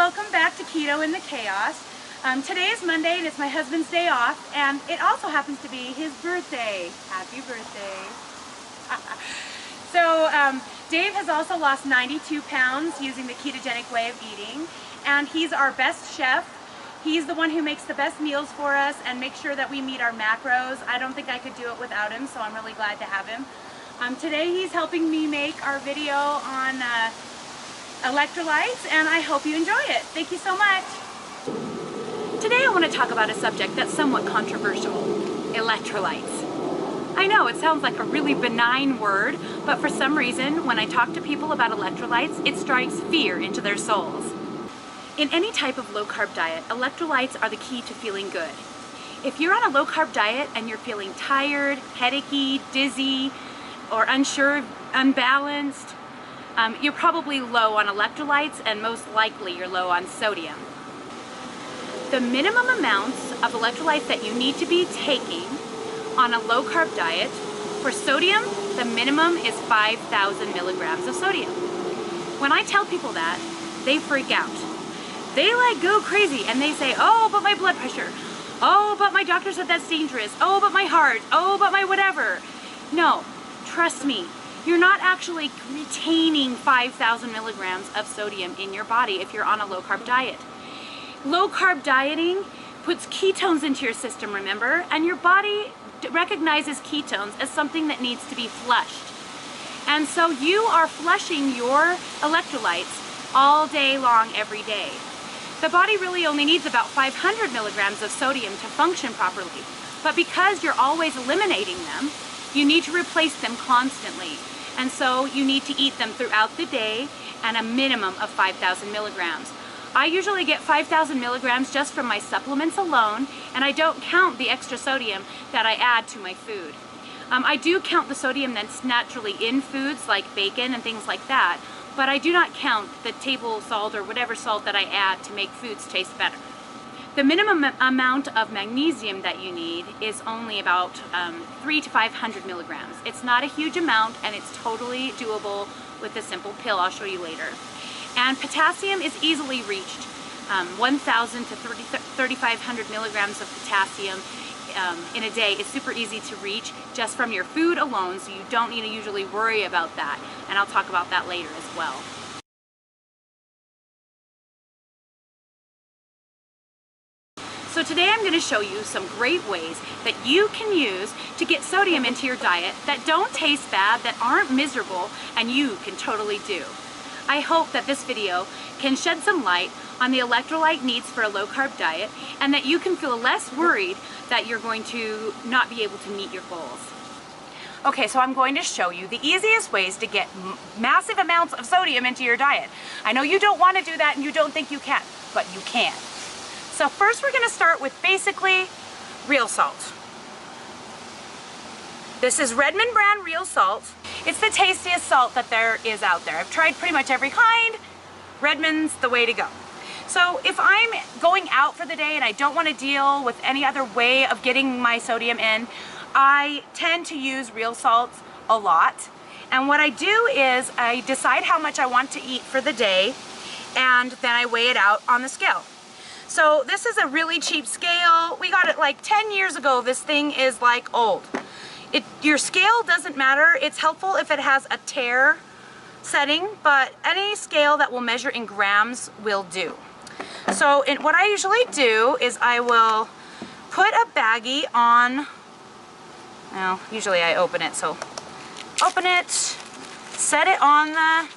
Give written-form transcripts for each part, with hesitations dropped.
welcome back to Keto in the Chaos. Today is Monday and it's my husband's day off, and it also happens to be his birthday. Happy birthday. So Dave has also lost 92 pounds using the ketogenic way of eating, and he's our best chef. He's the one who makes the best meals for us and makes sure that we meet our macros. I don't think I could do it without him, so I'm really glad to have him. Today he's helping me make our video on electrolytes, and I hope you enjoy it. Thank you so much. Today I want to talk about a subject that's somewhat controversial: electrolytes. I know it sounds like a really benign word, but for some reason when I talk to people about electrolytes, it strikes fear into their souls. In any type of low-carb diet, electrolytes are the key to feeling good. If you're on a low-carb diet and you're feeling tired, headachy, dizzy, or unsure, unbalanced, you're probably low on electrolytes, and most likely you're low on sodium. The minimum amounts of electrolytes that you need to be taking on a low-carb diet, for sodium, the minimum is 5,000 milligrams of sodium. When I tell people that, they freak out. They like go crazy and they say, oh, but my blood pressure. Oh, but my doctor said that's dangerous. Oh, but my heart. Oh, but my whatever. No, trust me. You're not actually retaining 5,000 milligrams of sodium in your body if you're on a low-carb diet. Low-carb dieting puts ketones into your system, remember? And your body recognizes ketones as something that needs to be flushed. And so you are flushing your electrolytes all day long, every day. The body really only needs about 500 milligrams of sodium to function properly. But because you're always eliminating them, you need to replace them constantly. And so you need to eat them throughout the day and a minimum of 5,000 milligrams. I usually get 5,000 milligrams just from my supplements alone, and I don't count the extra sodium that I add to my food. I do count the sodium that's naturally in foods like bacon and things like that, but I do not count the table salt or whatever salt that I add to make foods taste better. The minimum amount of magnesium that you need is only about 300 to 500 milligrams. It's not a huge amount, and it's totally doable with a simple pill I'll show you later. And potassium is easily reached. 1,000 to 3,500 milligrams of potassium in a day is super easy to reach just from your food alone, so you don't need to usually worry about that. And I'll talk about that later as well. So today I'm going to show you some great ways that you can use to get sodium into your diet that don't taste bad, that aren't miserable, and you can totally do. I hope that this video can shed some light on the electrolyte needs for a low-carb diet, and that you can feel less worried that you're going to not be able to meet your goals. Okay, so I'm going to show you the easiest ways to get massive amounts of sodium into your diet. I know you don't want to do that and you don't think you can, but you can. So first we're going to start with basically real salt. This is Redmond brand real salt. It's the tastiest salt that there is out there. I've tried pretty much every kind. Redmond's the way to go. So if I'm going out for the day and I don't want to deal with any other way of getting my sodium in, I tend to use real salt a lot. And what I do is I decide how much I want to eat for the day, and then I weigh it out on the scale. So this is a really cheap scale. We got it like 10 years ago. This thing is like old. Your scale doesn't matter. It's helpful if it has a tare setting, but any scale that will measure in grams will do. So what I usually do is I will put a baggie on, well, usually I open it, so open it, set it on the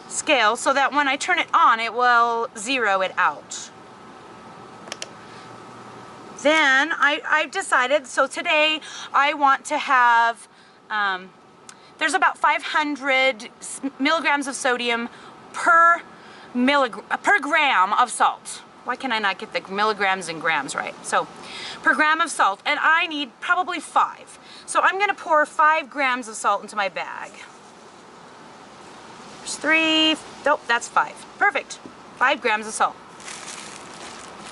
scale so that when I turn it on, it will zero it out. Then I've decided, so today I want to have, there's about 500 milligrams of sodium per gram of salt. Why can I not get the milligrams and grams right? So per gram of salt, and I need probably 5. So I'm going to pour 5 grams of salt into my bag. There's 3, nope, that's 5. Perfect. 5 grams of salt.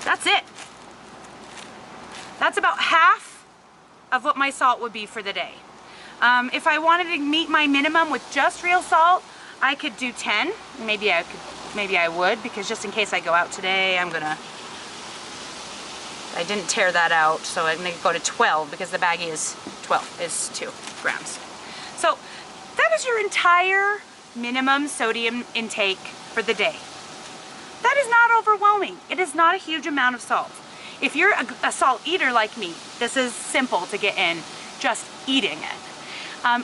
That's it. That's about half of what my salt would be for the day. If I wanted to meet my minimum with just real salt, I could do 10. Maybe I could maybe I would, because just in case I go out today, I didn't tear that out, so I'm gonna go to 12 because the baggie is 12, is 2 grams. So that is your entire minimum sodium intake for the day. That is not overwhelming. It is not a huge amount of salt. If you're a salt eater like me, this is simple to get in, just eating it.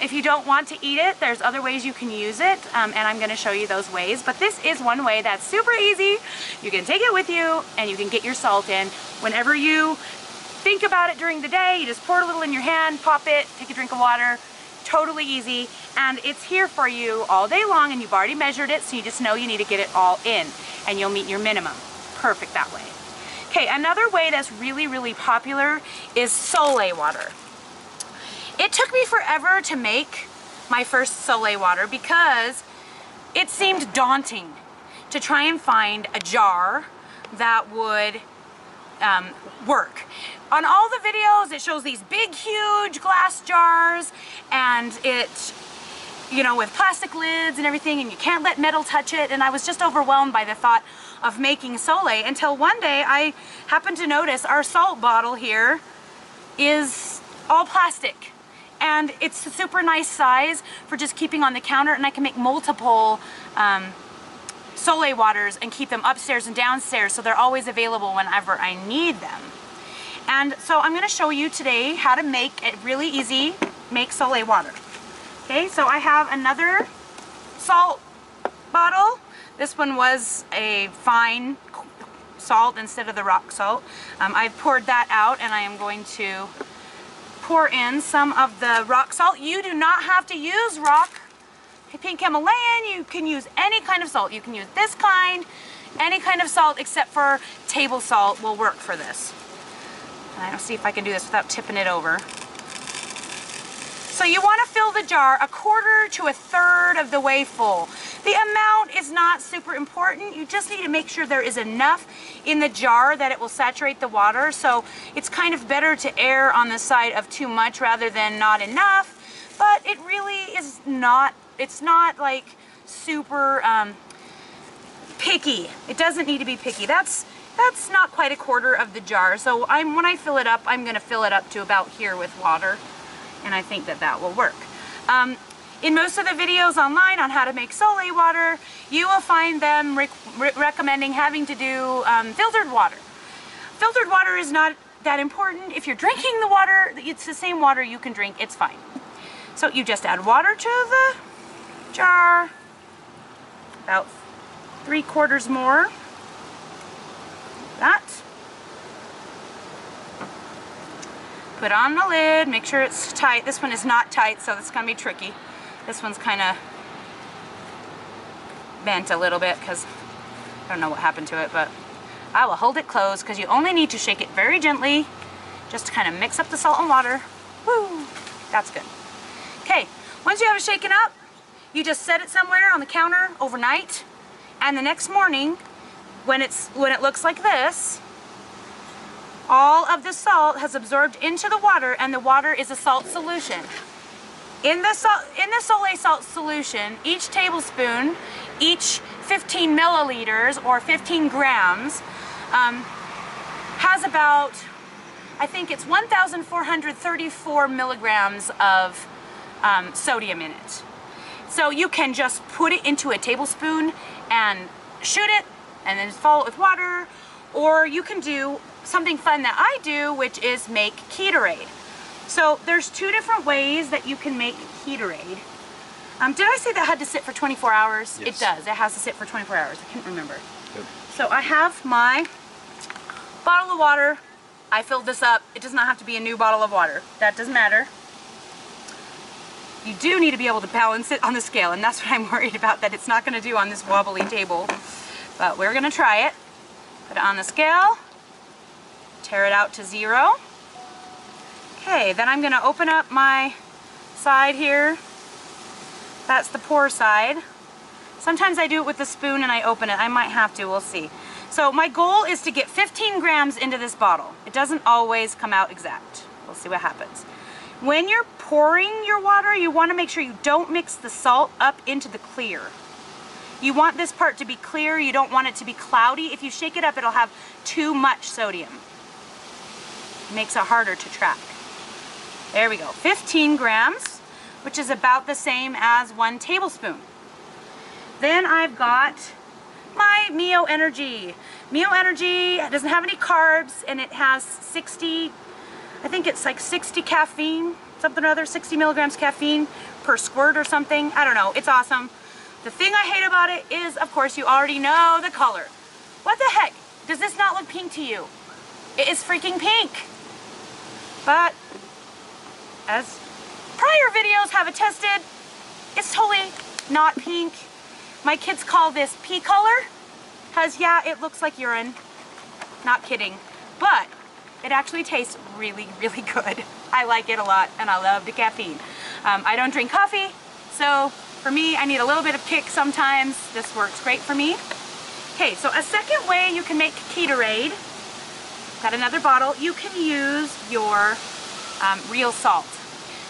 If you don't want to eat it, there's other ways you can use it, and I'm going to show you those ways. But this is one way that's super easy. You can take it with you, and you can get your salt in. Whenever you think about it during the day, you just pour a little in your hand, pop it, take a drink of water. Totally easy, and it's here for you all day long, and you've already measured it, so you just know you need to get it all in, and you'll meet your minimum. Perfect that way. Okay, another way that's really, really popular is Soleil Water. It took me forever to make my first Soleil Water because it seemed daunting to try and find a jar that would work. On all the videos, it shows these big, huge glass jars, and it, you know, with plastic lids and everything, and you can't let metal touch it, and I was just overwhelmed by the thought of making Soleil until one day I happened to notice our salt bottle here is all plastic. And it's a super nice size for just keeping on the counter, and I can make multiple Soleil waters and keep them upstairs and downstairs, so they're always available whenever I need them. And so I'm going to show you today how to make it really easy, make Soleil water. Okay, so I have another salt bottle. This one was a fine salt instead of the rock salt. I've poured that out, and I am going to pour in some of the rock salt. You do not have to use rock pink Himalayan. You can use any kind of salt. You can use this kind, any kind of salt except for table salt will work for this. And I'll see if I can do this without tipping it over. So you want to fill the jar 1/4 to 1/3 of the way full. The amount is not super important. You just need to make sure there is enough in the jar that it will saturate the water. So it's kind of better to err on the side of too much rather than not enough. But it really is not, it's not like super picky. It doesn't need to be picky. That's not quite 1/4 of the jar. So when I fill it up, I'm going to fill it up to about here with water. And I think that that will work. In most of the videos online on how to make Soleil water, you will find them recommending having to do filtered water. Filtered water is not that important. If you're drinking the water, it's the same water you can drink, it's fine. So you just add water to the jar, about 3/4 more. That. Put on the lid, make sure it's tight. This one is not tight, so it's gonna be tricky. This one's kind of bent a little bit because I don't know what happened to it, but I will hold it closed because you only need to shake it very gently just to kind of mix up the salt and water. Woo! That's good. Okay, once you have it shaken up, you just set it somewhere on the counter overnight, and the next morning, when it looks like this, all of the salt has absorbed into the water, and the water is a salt solution. In the Soleil salt solution, each tablespoon, each 15 milliliters or 15 grams, has about, I think it's 1,434 milligrams of sodium in it. So you can just put it into a tablespoon and shoot it, and then follow it with water, or you can do something fun that I do, which is make Ketorade. So there's 2 different ways that you can make Ketorade. Did I say that had to sit for 24 hours? Yes. It does. It has to sit for 24 hours. I can't remember. Yep. So I have my bottle of water. I filled this up. It does not have to be a new bottle of water. That doesn't matter. You do need to be able to balance it on the scale, and that's what I'm worried about, that it's not going to do on this wobbly table. But we're going to try it. Put it on the scale. Tear it out to 0. Okay, then I'm going to open up my side here. That's the pour side. Sometimes I do it with the spoon and I open it. I might have to, we'll see. So my goal is to get 15 grams into this bottle. It doesn't always come out exact. We'll see what happens. When you're pouring your water, you want to make sure you don't mix the salt up into the clear. You want this part to be clear. You don't want it to be cloudy. If you shake it up, it'll have too much sodium. It makes it harder to track. There we go. 15 grams, which is about the same as 1 tablespoon. Then I've got my Mio Energy. Mio Energy doesn't have any carbs, and it has 60, I think it's like 60 caffeine, something or other, 60 milligrams caffeine per squirt or something. I don't know. It's awesome. The thing I hate about it is, of course, you already know the color. What the heck? Does this not look pink to you? It is freaking pink. But as prior videos have attested, it's totally not pink. My kids call this pea color, because yeah, it looks like urine. Not kidding. But it actually tastes really, really good. I like it a lot, and I love the caffeine. I don't drink coffee, so for me, I need a little bit of kick sometimes. This works great for me. Okay, so a second way you can make Ketorade, got another bottle, you can use your real salt.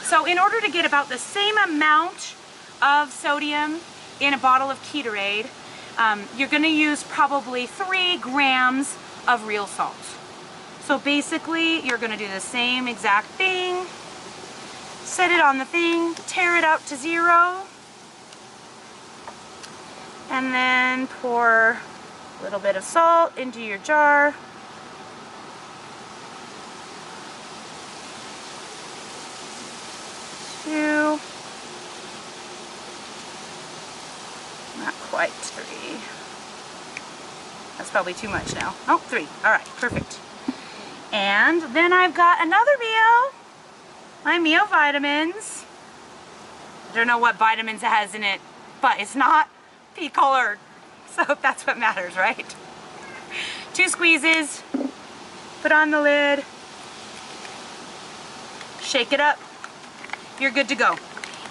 So in order to get about the same amount of sodium in a bottle of Ketorade, you're going to use probably 3 grams of real salt. So basically, you're going to do the same exact thing, set it on the thing, tear it out to 0, and then pour a little bit of salt into your jar. Two, not quite 3. That's probably too much now. Oh, 3. All right, perfect. And then I've got another Mio, my Mio vitamins. I don't know what vitamins it has in it, but it's not pea colored, so that's what matters, right? 2 squeezes, put on the lid, shake it up, you're good to go.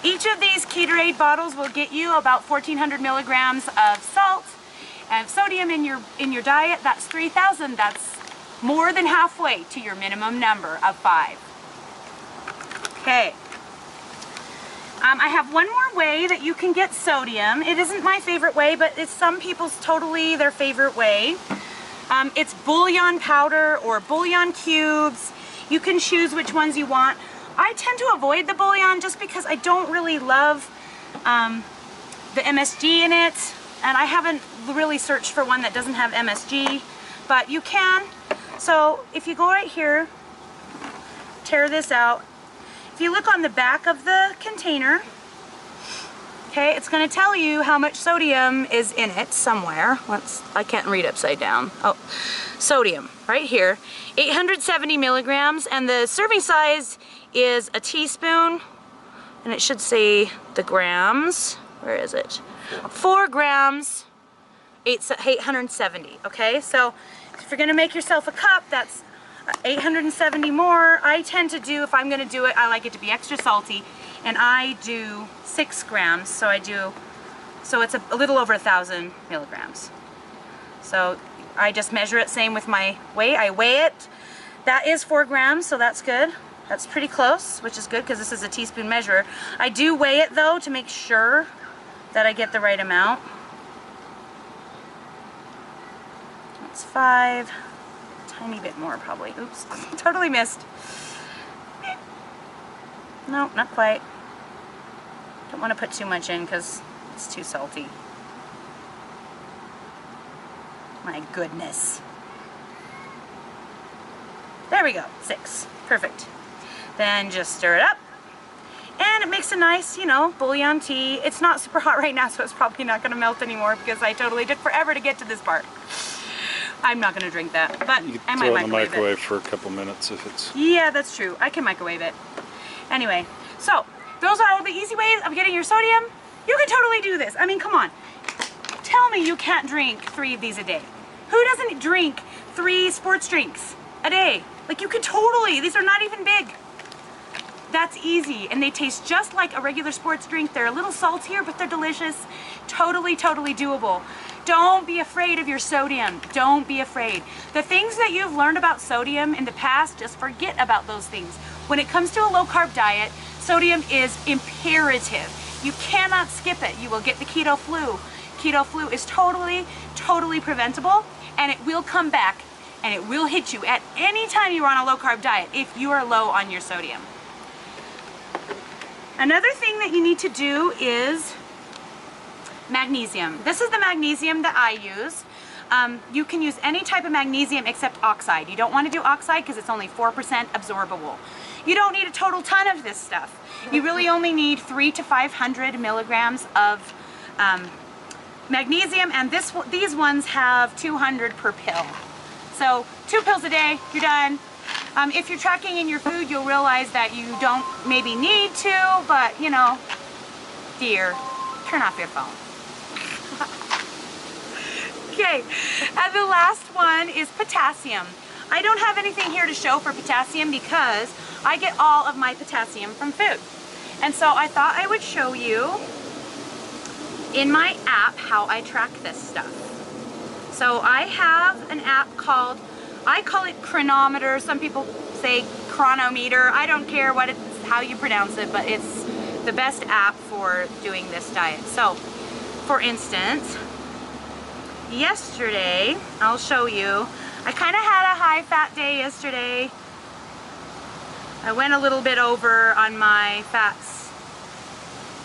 Each of these Ketorade bottles will get you about 1,400 milligrams of salt and sodium in your diet. That's 3,000. That's more than halfway to your minimum number of 5. Okay. I have one more way that you can get sodium. It isn't my favorite way, but it's some people's totally their favorite way. It's bouillon powder or bouillon cubes. You can choose which ones you want. I tend to avoid the bouillon just because I don't really love the MSG in it, and I haven't really searched for one that doesn't have MSG, but you can. So if you go right here, tear this out. If you look on the back of the container, okay, it's going to tell you how much sodium is in it somewhere. I can't read upside down. Oh, sodium right here, 870 milligrams, and the serving size is a teaspoon, and it should say the grams. Where is it? 4 grams, 870. Okay, so if you're going to make yourself a cup, that's 870 more. I tend to do, if I'm going to do it, I like it to be extra salty, and I do 6 grams, so it's a little over 1,000 milligrams. So I just measure it, same with my weight. I weigh it. That is 4 grams, so that's good. That's pretty close, which is good because this is a teaspoon measure. I do weigh it though to make sure that I get the right amount. That's 5. A tiny bit more probably. Oops, totally missed. No, not quite. Don't want to put too much in because it's too salty. My goodness. There we go, 6. Perfect. Then just stir it up. And it makes a nice, you know, bouillon tea. It's not super hot right now, so it's probably not going to melt anymore because I totally took forever to get to this part. I'm not going to drink that, but you I can might throw it in the microwave microwave it. for a couple minutes if it's... Yeah, that's true. I can microwave it. Anyway, so those are all the easy ways of getting your sodium. You can totally do this. I mean, come on. Tell me you can't drink 3 of these a day. Who doesn't drink 3 sports drinks a day? Like, you could totally, these are not even big. That's easy, and they taste just like a regular sports drink. They're a little saltier, but they're delicious. Totally, totally doable. Don't be afraid of your sodium. Don't be afraid. The things that you've learned about sodium in the past, just forget about those things. When it comes to a low-carb diet, sodium is imperative. You cannot skip it. You will get the keto flu. keto flu is totally preventable, and it will come back and it will hit you at any time you're on a low carb diet if you are low on your sodium. Another thing that you need to do is magnesium. This is the magnesium that I use. You can use any type of magnesium except oxide. You don't want to do oxide because it's only 4% absorbable. You don't need a total ton of this stuff. You really only need 300 to 500 milligrams of magnesium, and these ones have 200 per pill. So 2 pills a day, you're done. If you're tracking in your food, you'll realize that you don't maybe need to, but you know, dear, turn off your phone. Okay, and the last one is potassium. I don't have anything here to show for potassium because I get all of my potassium from food. And so I thought I would show you in my app how I track this stuff. So I have an app called, I call it Chronometer. Some people say Chronometer. I don't care what it's, how you pronounce it, but it's the best app for doing this diet. So, for instance, yesterday, I'll show you, I kind of had a high fat day yesterday. I went a little bit over on my fats,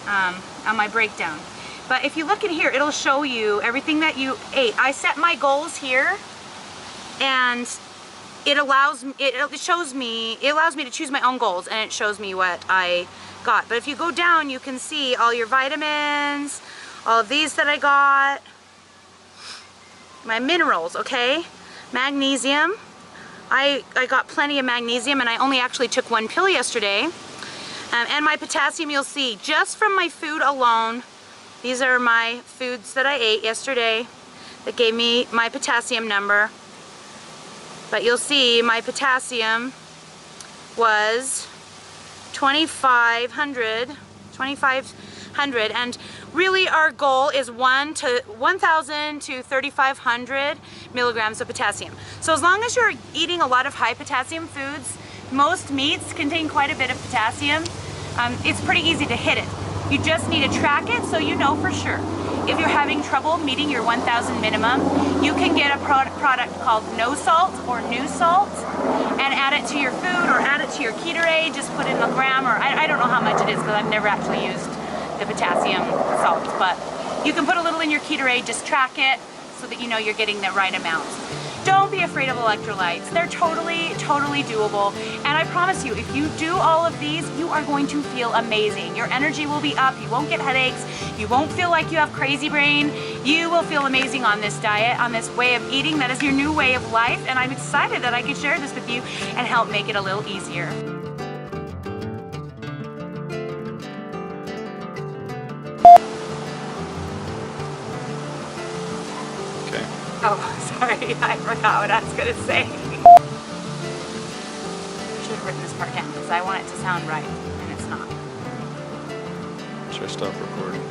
on my breakdown. But if you look in here, it'll show you everything that you ate. I set my goals here, and it allows me to choose my own goals, and it shows me what I got. But if you go down, you can see all your vitamins, all of these that I got, my minerals, okay? Magnesium. I got plenty of magnesium, and I only actually took 1 pill yesterday. And my potassium, you'll see, just from my food alone, these are my foods that I ate yesterday that gave me my potassium number. But you'll see my potassium was 2,500, and really our goal is 1,000 to 3,500 milligrams of potassium. So as long as you're eating a lot of high potassium foods, most meats contain quite a bit of potassium, it's pretty easy to hit it. You just need to track it so you know for sure. If you're having trouble meeting your 1,000 minimum, you can get a product called No Salt or New Salt and add it to your food or add it to your Ketorade. Just put in a gram, or I don't know how much it is because I've never actually used the potassium salt, but you can put a little in your Ketorade, just track it so that you know you're getting the right amount. Don't be afraid of electrolytes. They're totally doable. And I promise you, if you do all of these, you are going to feel amazing. Your energy will be up. You won't get headaches. You won't feel like you have crazy brain. You will feel amazing on this diet, on this way of eating. That is your new way of life. And I'm excited that I could share this with you and help make it a little easier. Oh, sorry, I forgot what I was going to say. I should have written this part down because I want it to sound right, and it's not. Should I stop recording?